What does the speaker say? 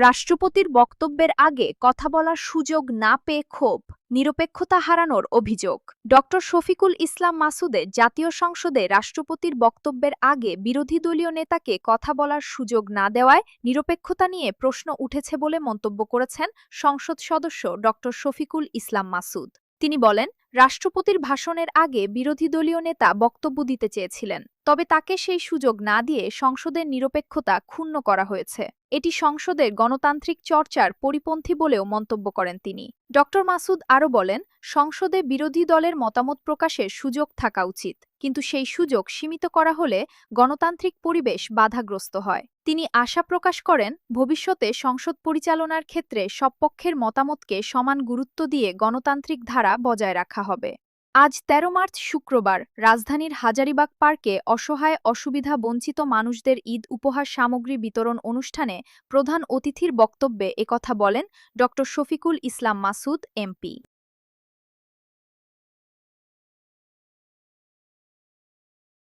রাষ্ট্রপতির বক্তব্যের আগে কথা বলার সুযোগ না পেয়ে ক্ষোভ, নিরপেক্ষতা হারানোর অভিযোগ। ডক্টর শফিকুল ইসলাম মাসুদে জাতীয় সংসদে রাষ্ট্রপতির বক্তব্যের আগে বিরোধী দলীয় নেতাকে কথা বলার সুযোগ না দেওয়ায় নিরপেক্ষতা নিয়ে প্রশ্ন উঠেছে বলে মন্তব্য করেছেন সংসদ সদস্য ডক্টর শফিকুল ইসলাম মাসুদ। তিনি বলেন, রাষ্ট্রপতির ভাষণের আগে বিরোধী দলীয় নেতা বক্তব্য দিতে চেয়েছিলেন, তবে তাকে সেই সুযোগ না দিয়ে সংসদের নিরপেক্ষতা ক্ষুণ্ণ করা হয়েছে। এটি সংসদের গণতান্ত্রিক চর্চার পরিপন্থী বলেও মন্তব্য করেন তিনি। ডক্টর মাসুদ আরও বলেন, সংসদে বিরোধী দলের মতামত প্রকাশের সুযোগ থাকা উচিত, কিন্তু সেই সুযোগ সীমিত করা হলে গণতান্ত্রিক পরিবেশ বাধাগ্রস্ত হয়। তিনি আশা প্রকাশ করেন, ভবিষ্যতে সংসদ পরিচালনার ক্ষেত্রে সব পক্ষের মতামতকে সমান গুরুত্ব দিয়ে গণতান্ত্রিক ধারা বজায় রাখা হবে। আজ ১৩ মার্চ শুক্রবার রাজধানীর হাজারীবাগ পার্কে অসহায় অসুবিধা বঞ্চিত মানুষদের ঈদ উপহার সামগ্রী বিতরণ অনুষ্ঠানে প্রধান অতিথির বক্তব্যে একথা বলেন ডক্টর শফিকুল ইসলাম মাসুদ, এমপি।